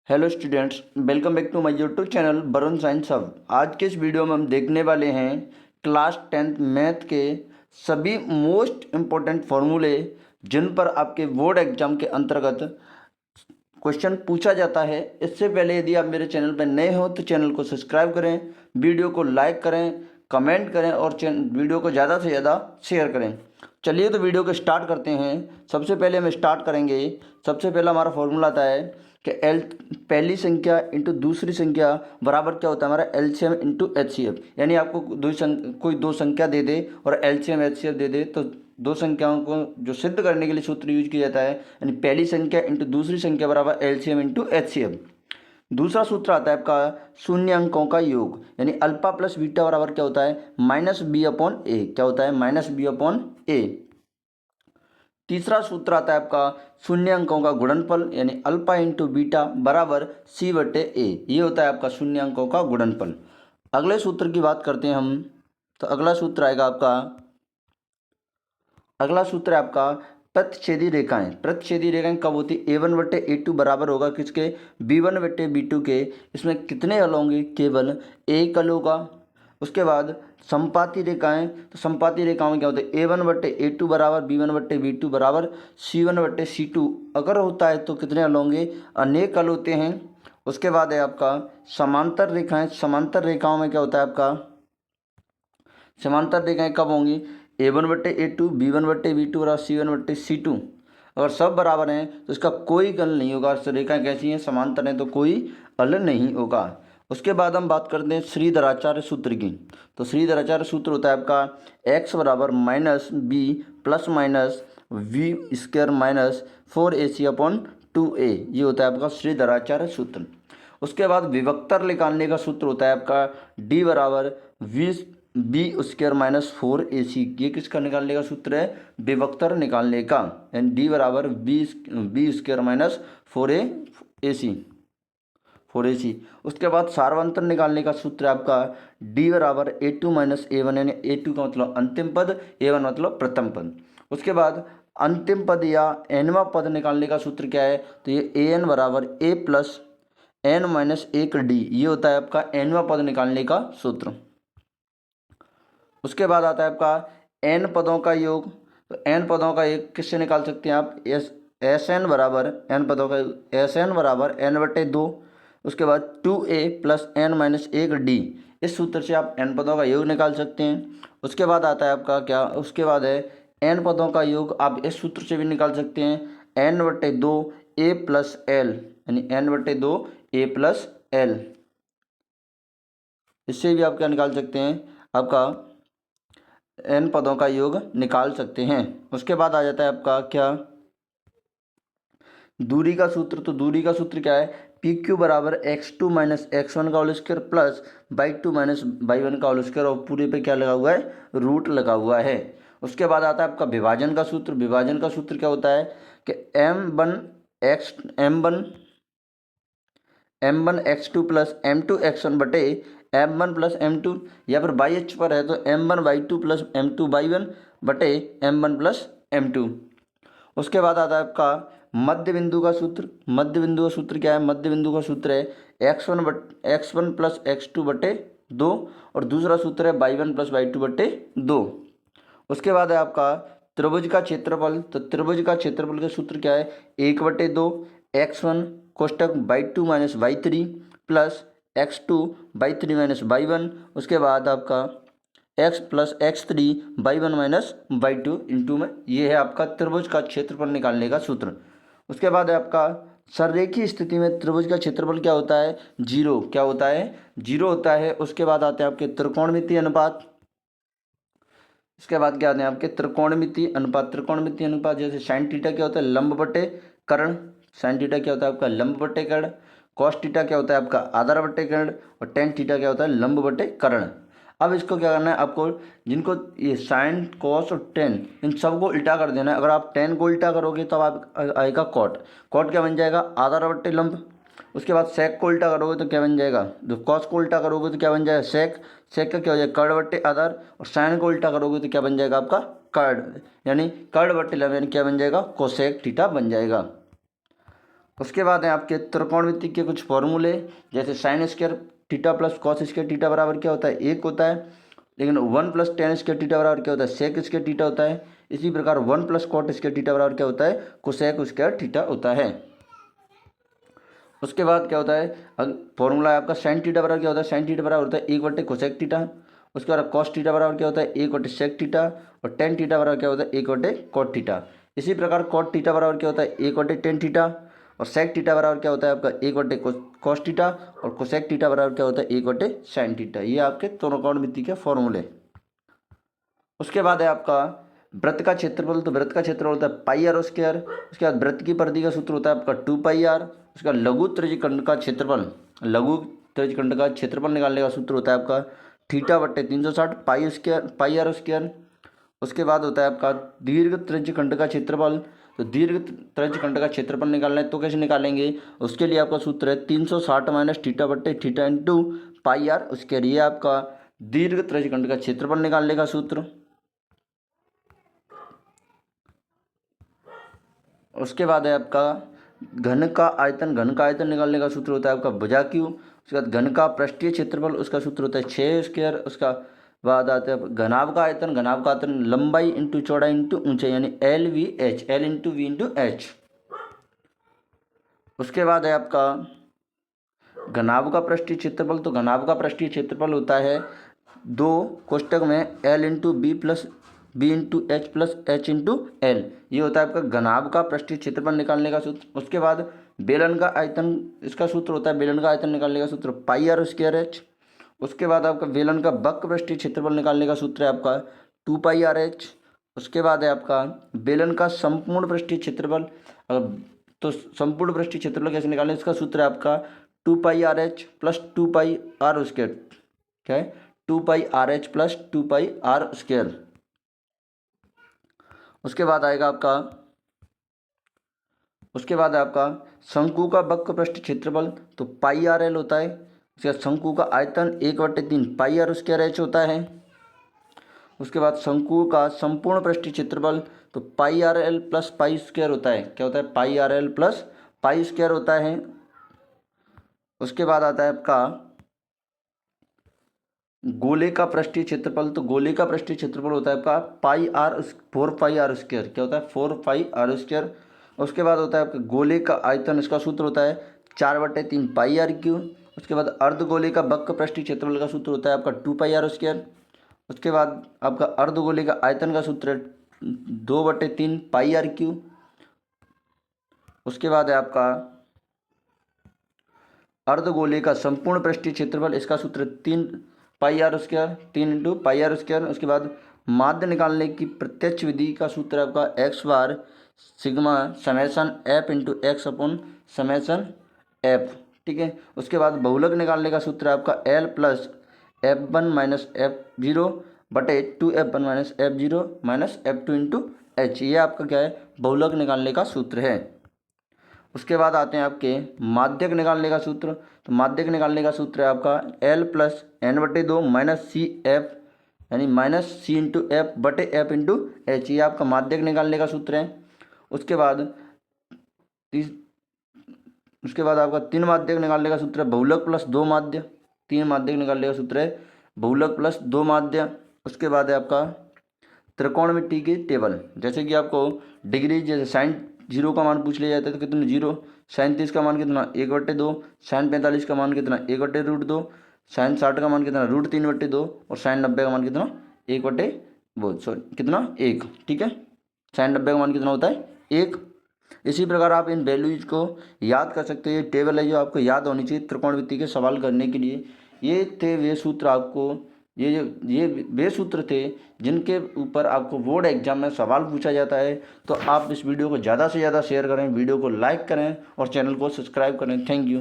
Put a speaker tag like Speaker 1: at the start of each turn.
Speaker 1: Hello students, welcome back to my YouTube channel Varun science hub. आज के इस video में हम देखने वाले हैं क्लास 10th मैथ के सभी मोस्ट इम्पोर्टेंट फार्मूले जिन पर आपके बोर्ड एग्जाम के अंतर्गत क्वेश्चन पूछा जाता है। इससे पहले यदि आप मेरे चैनल पर नए हो तो चैनल को सब्सक्राइब करें, वीडियो को लाइक करें, कमेंट करें और वीडियो को ज़्यादा से ज़्यादा शेयर करें। चलिए तो वीडियो को स्टार्ट करते हैं। सबसे पहले हम स्टार्ट करेंगे। सबसे पहला हमारा फॉर्मूला आता है कि एल पहली संख्या इंटू दूसरी संख्या बराबर क्या होता है हमारा एलसीएम इंटू एचसीएफ। यानी आपको कोई दो संख्या दे दे और एलसीएम एचसीएफ दे दे तो दो संख्याओं को जो सिद्ध करने के लिए सूत्र यूज किया जाता है, यानी पहली संख्या इंटू दूसरी संख्या बराबर एलसीएम इंटू एचसीएफ। दूसरा सूत्र आता है आपका शून्य अंकों का योग, यानी अल्फा प्लस बीटा बराबर क्या होता है माइनस बी अपॉन ए। क्या होता है माइनस बी अपॉन ए। तीसरा सूत्र आता है आपका शून्य अंकों का गुणनफल, यानी अल्फा इंटू बीटा बराबर सी बटे ए। ये होता है आपका शून्य अंकों का गुणनफल। अगले सूत्र की बात करते हैं हम, तो अगला सूत्र आएगा आपका, अगला सूत्र है आपका प्रतिच्छेदी रेखाएं। प्रतिच्छेदी रेखाएं कब होती है? a1 बटे a2 बराबर होगा किसके? b1 बटे b2 के। इसमें कितने हल होंगे? केवल एक हल होगा। उसके बाद संपाती रेखाएं, तो संपाती रेखाओं में क्या होता है? a1 बटे a2 बराबर b1 बटे b2 बराबर c1 बटे c2। अगर होता है तो कितने हल होंगे? अनेक हल होते हैं। उसके बाद है आपका समांतर रेखाएं। समांतर रेखाओं में क्या होता है आपका? समांतर रेखाएं कब होंगी? a1 बटे a2, b1 बटे b2 और c1 बटे c2। अगर सब बराबर हैं तो इसका कोई हल नहीं होगा। रेखाएं कैसी हैं? समांतर हैं, तो कोई हल नहीं होगा। उसके बाद हम बात करते हैं श्रीधराचार्य सूत्र की। तो श्रीधराचार्य सूत्र होता है आपका x बराबर minus B plus minus V square minus 4ac upon 2a। ये होता है आपका श्रीधराचार्य सूत्र। उसके बाद विभक्तर निकालने का सूत्र होता है आपका d बराबर we B square minus 4ac। ये किसका निकालने का सूत्र है? विभक्तर निकालने का, यानी d बराबर बी स्क्वायर माइनस 4ac। उसके बाद सार्वंतर निकालने का सूत्र है आपका d बराबर a2 माइनस a1, यानी a2 का मतलब अंतिम पद, a1 मतलब प्रथम पद। उसके बाद अंतिम पद या nवां पद निकालने का सूत्र क्या है? तो ये an बराबर a plus n minus 1d। ये होता है आपका nवां पद निकालने का सूत्र। उसके बाद आता है आपका n पदों का योग। तो n पदों का योग किससे निकाल सकते हैं आप? एस एन बराबर n पदों का एस एन बराबर n बटे 2। उसके बाद 2a plus n minus 1d। इस सूत्र से आप n पदों का योग निकाल सकते हैं। उसके बाद आता है आपका क्या? उसके बाद है n पदों का योग आप इस सूत्र से भी निकाल सकते हैं, n बटे 2 a प्लस एल, यानी n बटे 2 a प्लस एल। इससे भी आप क्या निकाल सकते हैं? आपका n पदों का योग निकाल सकते हैं। उसके बाद आ जाता है आपका क्या? दूरी का सूत्र। तो दूरी का सूत्र क्या है? पी क्यू बराबर x2 माइनस x1 का whole square plus y2 minus y1 का होल स्क्वायर, और पूरे पे क्या लगा हुआ है? रूट लगा हुआ है। उसके बाद आता है आपका विभाजन का सूत्र। विभाजन का सूत्र क्या होता है कि m1 x2 plus m2 x1 बटे m1 प्लस m2, या फिर बाई एच पर है तो m1 y2 plus m2 y1 बटे m1 प्लस m2। उसके बाद आता है आपका मध्य बिंदु का सूत्र। मध्य बिंदु का सूत्र क्या है? मध्य बिंदु का सूत्र है x1 प्लस x2 बटे 2, और दूसरा सूत्र है y1 प्लस y2 बटे 2। उसके बाद है आपका त्रिभुज का क्षेत्रफल। तो त्रिभुज का क्षेत्रफल का सूत्र क्या है? 1/2 x1 कोष्टक y2 minus y3 plus x2 y3 minus y1। उसके बाद आपका x plus x3 y1 minus y2 into में। ये है आपका त्रिभुज का क्षेत्रफल निकालने का सूत्र। उसके बाद है आपका सररेखीय स्थिति में त्रिभुज का क्षेत्रफल क्या होता है? 0। क्या होता है? 0 होता है। उसके बाद आते हैं आपके त्रिकोणमितीय अनुपात। इसके बाद क्या आते हैं आपके त्रिकोणमितीय अनुपात। त्रिकोणमितीय अनुपात जैसे साइन थीटा क्या होता है? लंब बटे कर्ण। साइन थीटा क्या होता है आपका? लंब बटे कर्ण। कॉस थीटा क्या होता है आपका? आधार बटे कर्ण। और टेन थीटा क्या होता है? लंब बटे कर्ण। अब इसको क्या करना है आपको? जिनको ये साइन कॉस और टेन, इन सबको उल्टा कर देना है। अगर आप टेन को उल्टा करोगे तब आप आएगा कॉट। कॉट क्या बन जाएगा? आधार बटे लंब। उसके बाद सेक को उल्टा करोगे तो क्या बन जाएगा? जो कॉस को उल्टा करोगे तो क्या बन जाएगा? सेक। सेक का क्या हो जाएगा? कर्ण बट्टे आधार। और साइन को उल्टा करोगे तो क्या बन जाएगा आपका? कर्ण, यानी कर्ण बट्टे लंब, यानी क्या बन जाएगा? कोसेक थीटा बन जाएगा। उसके बाद है आपके त्रिकोणमिति के कुछ फॉर्मूले, जैसे sine square theta plus cos square theta बराबर क्या होता है, 1 होता है। लेकिन 1 प्लस टेन स्क्वायर थीटा बराबर क्या होता है, सेक स्क्वायर थीटा होता है। इसी प्रकार 1 प्लस कॉट स्क्वायर थीटा बराबर क्या होता है, कोसेक स्क्वायर थीटा होता है। उसके बाद क्या होता है, फॉर्मूला है आपका साइन थीटा बराबर क्या होता है, साइन थीटा बराबर होता है 1 बटे कोसेक थीटा। उसके बाद कॉस थीटा बराबर क्या होता है, 1 बटे सेक थीटा। और टेन थीटा बराबर क्या होता है, 1 बटे कॉट थीटा। इसी प्रकार कॉट थीटा बराबर क्या होता है, 1 बटे टेन थीटा। और सेक थीटा बराबर क्या होता है आपका, 1 बटे कॉस थीटा। और कोसेक थीटा बराबर क्या होता है, 1 बटे साइन थीटा। ये आपके त्रिकोणमिति के फॉर्मूले। उसके बाद है आपका वृत्त का क्षेत्रफल। तो वृत्त का क्षेत्रफल होता है पाई आर स्क्वायर। उसके बाद वृत्त की परिधि का सूत्र होता है आपका 2 पाई आर। उसके बाद लघु त्रिज्यखंड का क्षेत्रफल, लघु त्रिज्यखंड का क्षेत्रफल निकालने का सूत्र होता है आपका थीटा बट्टे 360 पाई आर स्क्वायर। उसके बाद होता है आपका दीर्घ त्रिज्यखंड का क्षेत्रफल। तो दीर्घ त्रिज्यखंड का क्षेत्रफल निकालना है तो कैसे निकालेंगे, उसके लिए आपका सूत्र है 360 माइनस थीटा बट्टे theta into pi are square. ये आपका दीर्घ त्रिज्यखंड का क्षेत्रफल निकालने का सूत्र। उसके बाद है आपका घन का आयतन। घन का आयतन निकालने का सूत्र होता है आपका भुजा क्यू। उसके बाद घन का पृष्ठीय क्षेत्रफल, उसका सूत्र होता है 6 स्क्वायर। उसका बाद आता है घनाभ का आयतन। घनाभ का आयतन लंबाई इंटू चौड़ाई इंटू ऊंचाई, यानी L V H, L into V into H. उसके बाद है आपका घनाभ का पृष्ठीय क्षेत्रफल। तो घनाभ का पृष्ठीय क्षेत्रफल होता है 2 कोष्टक में L into B plus B into H plus H into L. ये होता है आपका घनाभ का पृष्ठीय क्षेत्रफल निकालने का सूत्र। उसके बाद बेलन का आयतन, इसका सूत्र होता है बेलन का आयतन निकालने का सूत्र पाई आर स्क्वायर एच। उसके बाद आपका बेलन का वक्र पृष्ठीय क्षेत्रफल निकालने का सूत्र है आपका 2 पाई आर एच। उसके बाद है आपका बेलन का संपूर्ण पृष्ठीय क्षेत्रफल। तो संपूर्ण पृष्ठीय क्षेत्रफल कैसे निकालें, इसका सूत्र है आपका 2 pi r h plus 2 pi are square. क्या है, 2 pi r h plus 2 pi are square. उसके बाद आएगा आपका, उसके बाद आपका शंकु का वक्र पृष्ठीय क्षेत्रफल। तो पाई आर एल होता है। उसके बाद शंकु का आयतन 1/3 पाई आर स्क्वायर एच होता है। उसके बाद शंकु का संपूर्ण पृष्ठीय क्षेत्रफल, तो pi r l plus pi square होता है। क्या होता है, pi r l plus pi square होता है। उसके बाद आता है आपका गोले का पृष्ठीय क्षेत्रफल। तो गोले का पृष्ठीय क्षेत्रफल होता है आपका पाई आर 4 पाई आर स्क्वायर। क्या होता है, 4 पाई आर स्क्वायर। उसके बाद होता है आपका गोले का आयतन, इसका सूत्र होता है 4/3 पाई आर क्यू। उसके बाद अर्धगोले का वक्र पृष्ठीय क्षेत्रफल का सूत्र होता है आपका 2 पाई आर स्क्वायर। उसके बाद आपका अर्धगोले का आयतन का सूत्र है 2/3 पाई आर क्यू। उसके बाद है आपका अर्धगोले का संपूर्ण पृष्ठीय क्षेत्रफल, इसका सूत्र 3 pi are square, 3 into pi are square. उसके बाद माध्य निकालने की प्रत्यक्ष विधि का सूत्र आपका x bar sigma summation f into x upon summation f. ठीक है। उसके बाद बहुलक निकालने का सूत्र है आपका L plus F1 minus F0 बटे 2F1 minus F0 minus F2 into H. ये आपका क्या है, बहुलक निकालने का सूत्र है। उसके बाद आते हैं आपके माध्यक निकालने का सूत्र। तो माध्यक निकालने का सूत्र है आपका L plus N/2 minus C F, यानी माइनस सी इंटू एफ बटे एफ इंटू एच। ये आपका माध्यक निकालने का सूत्र है। उसके बाद आपका 3 माध्यक निकालने का सूत्र है बहुलक प्लस 2 माध्य। 3 माध्यक निकालने का सूत्र है बहुलक प्लस 2 माध्य। उसके बाद है आपका त्रिकोणमिति की टेबल। जैसे कि आपको डिग्री, जैसे साइन 0 का मान पूछ लिया जाता है तो कितना 0, साइन 30 का मान कितना 1/2, साइन 45 का मान कितना 1/√2, साइन 60 का मान कितना √3/2 और साइन 90 का मान कितना 1। ठीक है, साइन 90 का मान कितना होता है 1। इसी प्रकार आप इन वैल्यूज को याद कर सकते हैं। ये टेबल है जो आपको याद होनी चाहिए त्रिकोणमिति के सवाल करने के लिए। ये थे वे सूत्र, आपको ये वे सूत्र थे जिनके ऊपर आपको बोर्ड एग्जाम में सवाल पूछा जाता है। तो आप इस वीडियो को ज़्यादा से ज़्यादा शेयर करें, वीडियो को लाइक करें और चैनल को सब्सक्राइब करें। Thank you.